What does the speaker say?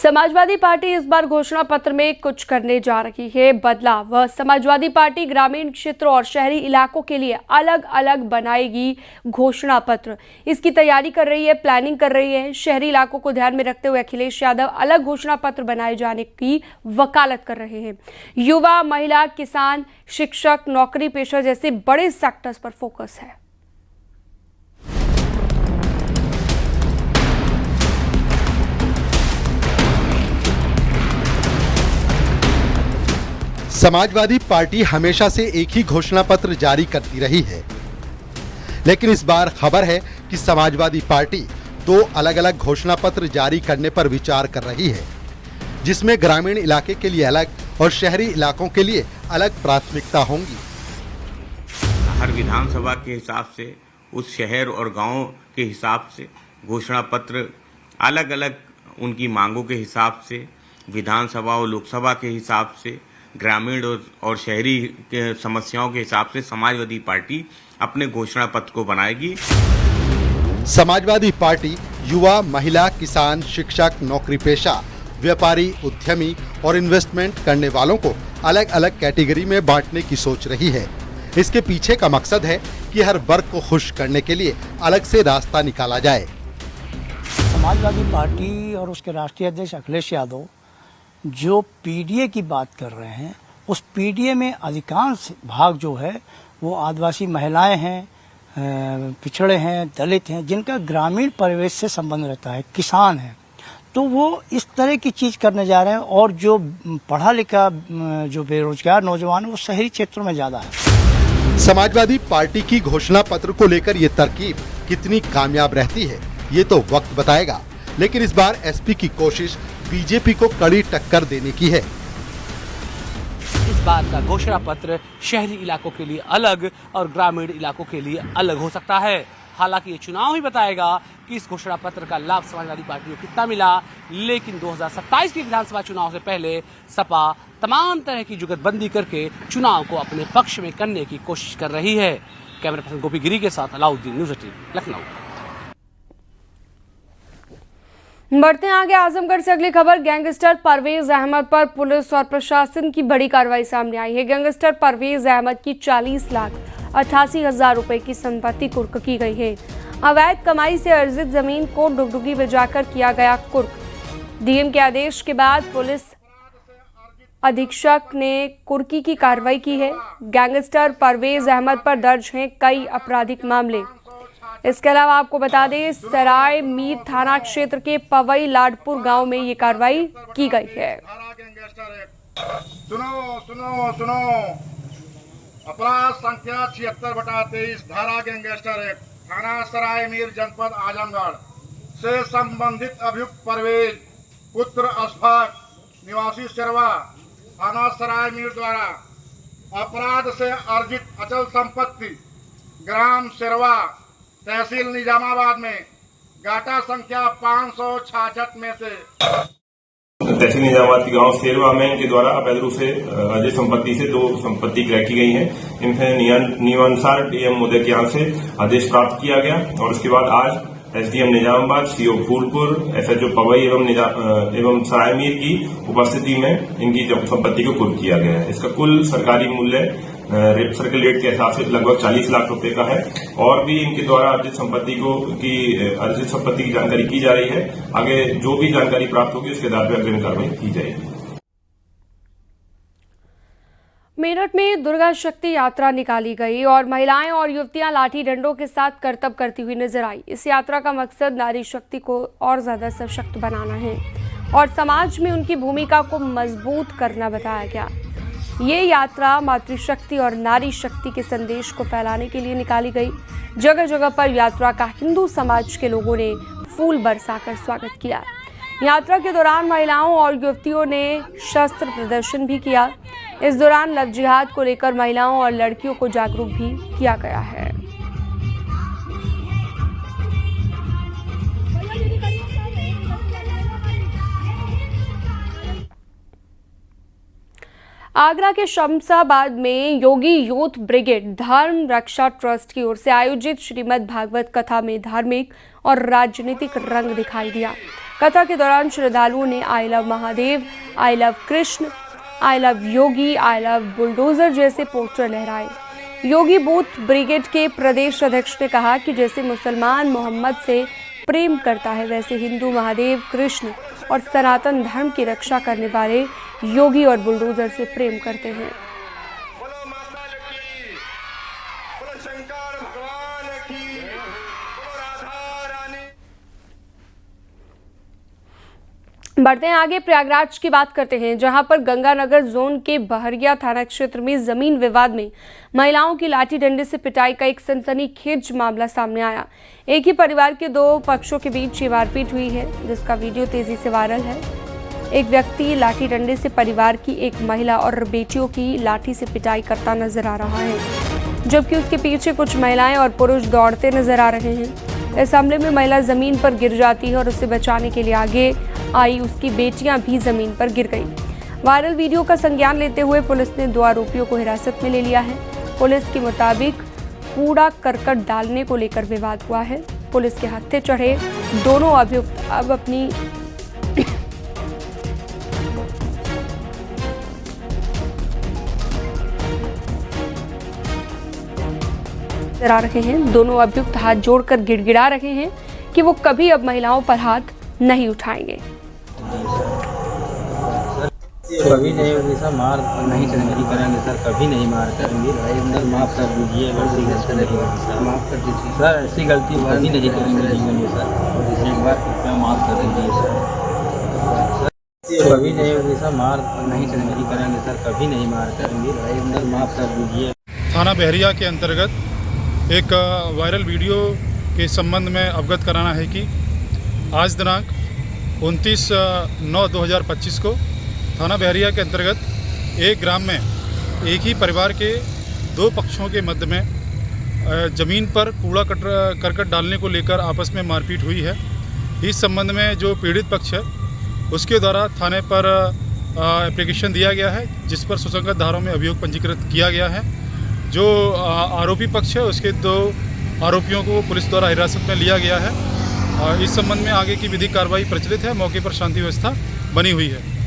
Samajwadi party इस बार घोषणा पत्र में कुछ करने जा रही है बदलाव। समाजवादी पार्टी ग्रामीण क्षेत्र और शहरी इलाकों के लिए अलग अलग बनाएगी घोषणा पत्र। इसकी तैयारी कर रही है, प्लानिंग कर रही है। शहरी इलाकों को ध्यान में रखते हुए अखिलेश यादव अलग घोषणा पत्र बनाए जाने की वकालत कर रहे हैं। युवा, महिला, किसान, शिक्षक, नौकरी पेशा जैसे बड़े सेक्टर्स पर फोकस है। समाजवादी पार्टी हमेशा से एक ही घोषणा पत्र जारी करती रही है, लेकिन इस बार खबर है कि समाजवादी पार्टी दो अलग अलग घोषणा पत्र जारी करने पर विचार कर रही है, जिसमें ग्रामीण इलाके के लिए अलग और शहरी इलाकों के लिए अलग प्राथमिकता होंगी। हर विधानसभा के हिसाब से, उस शहर और गांव के हिसाब से घोषणा पत्र अलग अलग, उनकी मांगों के हिसाब से, विधानसभा और लोकसभा के हिसाब से, ग्रामीण और शहरी के समस्याओं के हिसाब से समाजवादी पार्टी अपने घोषणा पत्र को बनाएगी। समाजवादी पार्टी युवा, महिला, किसान, शिक्षक, नौकरी पेशा, व्यापारी, उद्यमी और इन्वेस्टमेंट करने वालों को अलग अलग कैटेगरी में बांटने की सोच रही है। इसके पीछे का मकसद है कि हर वर्ग को खुश करने के लिए अलग से रास्ता निकाला जाए। समाजवादी पार्टी और उसके राष्ट्रीय अध्यक्ष अखिलेश यादव जो पीडीए की बात कर रहे हैं, उस पीडीए में अधिकांश भाग जो है वो आदिवासी महिलाएं हैं, पिछड़े हैं, दलित हैं, जिनका ग्रामीण परिवेश से संबंध रहता है, किसान हैं। तो वो इस तरह की चीज़ करने जा रहे हैं। और जो पढ़ा लिखा जो बेरोजगार नौजवान है वो शहरी क्षेत्रों में ज़्यादा है। समाजवादी पार्टी की घोषणा पत्र को लेकर ये तरकीब कितनी कामयाब रहती है ये तो वक्त बताएगा, लेकिन इस बार एसपी की कोशिश बीजेपी को कड़ी टक्कर देने की है। इस बार का घोषणा पत्र शहरी इलाकों के लिए अलग और ग्रामीण इलाकों के लिए अलग हो सकता है। हालांकि ये चुनाव ही बताएगा कि इस घोषणा पत्र का लाभ समाजवादी पार्टी को कितना मिला, लेकिन 2027 के विधानसभा चुनाव से पहले सपा तमाम तरह की जुगतबंदी करके चुनाव को अपने पक्ष में करने की कोशिश कर रही है। कैमरा पर्सन गोपी गिरी के साथ अलाउद्दीन, न्यूज़ 18 लखनऊ। बढ़ते हैं आगे। आजमगढ़ से अगली खबर। गैंगस्टर परवेज अहमद पर पुलिस और प्रशासन की बड़ी कार्रवाई सामने आई है। गैंगस्टर परवेज अहमद की 40,88,000 रुपए की संपत्ति कुर्क की गई है। अवैध कमाई से अर्जित जमीन को डुगडुगी में जाकर किया गया कुर्क। डीएम के आदेश के बाद पुलिस अधीक्षक ने कुर्की की कार्रवाई की है। गैंगस्टर परवेज अहमद पर दर्ज हैं कई आपराधिक मामले। इसके अलावा आपको बता दें, सराय मीर थाना क्षेत्र के पवई लाडपुर गांव में ये कार्रवाई की गई है। सुनो अपराध संख्या 76/23 धारा गैंगस्टर एक्ट, थाना सराय मीर, जनपद आजमगढ़ से संबंधित अभियुक्त परवेज पुत्र अशफाक निवासी शेरवा, थाना सराय मीर द्वारा अपराध से अर्जित अचल संपत्ति ग्राम शेरवा, तहसील निजामाबाद में गाटा संख्या 566 में से तहसील निजामाबाद के गांव शेरवा में इनके द्वारा अवैध रूप से अर्जित संपत्ति से दो संपत्ति क्रय की गई है। इनसे नियमानुसार डीएम महोदय के यहाँ से आदेश प्राप्त किया गया और उसके बाद आज SDM Nizamabad, CO Phulpur, SHO Pawai एवं सरायमीर की उपस्थिति में इनकी संपत्ति को कुर्क किया गया है। इसका कुल सरकारी मूल्य सर्कल रेट के हिसाब से लगभग 40 लाख रुपए का है। और भी इनके द्वारा अर्जित संपत्ति की जानकारी की जा रही है। आगे जो भी जानकारी प्राप्त होगी उसके आधार पर अग्रिम कार्रवाई की जाएगी। मेरठ में दुर्गा शक्ति यात्रा निकाली गई और महिलाएं और युवतियां लाठी डंडों के साथ करतब करती हुई नजर आई। इस यात्रा का मकसद नारी शक्ति को और ज्यादा सशक्त बनाना है और समाज में उनकी भूमिका को मजबूत करना बताया गया। ये यात्रा मातृशक्ति और नारी शक्ति के संदेश को फैलाने के लिए निकाली गई। जगह जगह पर यात्रा का हिंदू समाज के लोगों ने फूल बरसाकर स्वागत किया। यात्रा के दौरान महिलाओं और युवतियों ने शस्त्र प्रदर्शन भी किया। इस दौरान लव जिहाद को लेकर महिलाओं और लड़कियों को जागरूक भी किया गया है। आगरा के शमशाबाद में योगी यूथ ब्रिगेड धर्म रक्षा ट्रस्ट की ओर से आयोजित श्रीमद् भागवत कथा में धार्मिक और राजनीतिक रंग दिखाई दिया। कथा के दौरान श्रद्धालुओं ने I love Mahadev, I love Krishna, I love Yogi, I love bulldozer जैसे पोस्टर लहराए। योगी बूथ ब्रिगेड के प्रदेश अध्यक्ष ने कहा कि जैसे मुसलमान मोहम्मद से प्रेम करता है, वैसे हिंदू महादेव, कृष्ण और सनातन धर्म की रक्षा करने वाले योगी और बुलडोजर से प्रेम करते हैं। बढ़ते हैं आगे, प्रयागराज की बात करते हैं, जहां पर गंगानगर जोन के बहरिया थाना क्षेत्र में जमीन विवाद में महिलाओं की लाठी डंडे से पिटाई का एक सनसनीखेज मामला सामने आया। एक ही परिवार के दो पक्षों के बीच ये मारपीट हुई है, जिसका वीडियो तेजी से वायरल है। एक व्यक्ति लाठी डंडे से परिवार की एक महिला और बेटियों की लाठी से पिटाई करता नजर आ रहा है, जबकि उसके पीछे कुछ महिलाएं और पुरुष दौड़ते नजर आ रहे हैं। इस हमले में महिला जमीन पर गिर जाती है और उसे बचाने के लिए आगे आई उसकी बेटियां भी जमीन पर गिर गई। वायरल वीडियो का संज्ञान लेते हुए पुलिस ने 2 आरोपियों को हिरासत में ले लिया है। पुलिस के मुताबिक कूड़ा करकट डालने को लेकर विवाद हुआ है। पुलिस के हत्थे चढ़े दोनों अभियुक्त अब अपनी आ रहे हैं। दोनों अभियुक्त हाथ जोड़कर गिड़गिड़ा रहे हैं कि वो कभी अब महिलाओं पर हाथ नहीं उठाएंगे। कभी नहीं होगी सर, मार नहीं करेंगे सर, कभी नहीं मार करेंगे भाई, सर माफ़ कर दीजिए, गलती गलती नहीं होगी सर, माफ़ कर दीजिए सर, ऐसी गलती कभी नहीं करेंगे जीवन में सर, एक बार कृपया माफ़ कर दीजिए सर। कभी नहीं होगी सर, मार नहीं करेंगे सर, कभी नहीं मार करेंगे भाई, सर माफ़ कर दीजिए। थाना बहरिया के अंतर्गत एक वायरल वीडियो के संबंध में अवगत कराना है कि आज दिनांक 29/9/2025 को थाना बहरिया के अंतर्गत एक ग्राम में एक ही परिवार के 2 पक्षों के मध्य में ज़मीन पर कूड़ा करकट डालने को लेकर आपस में मारपीट हुई है। इस संबंध में जो पीड़ित पक्ष है उसके द्वारा थाने पर एप्लीकेशन दिया गया है, जिस पर सुसंगत धाराओं में अभियोग पंजीकृत किया गया है। जो आरोपी पक्ष है उसके 2 आरोपियों को पुलिस द्वारा हिरासत में लिया गया है। इस संबंध में आगे की विधिक कार्रवाई प्रचलित है। मौके पर शांति व्यवस्था बनी हुई है।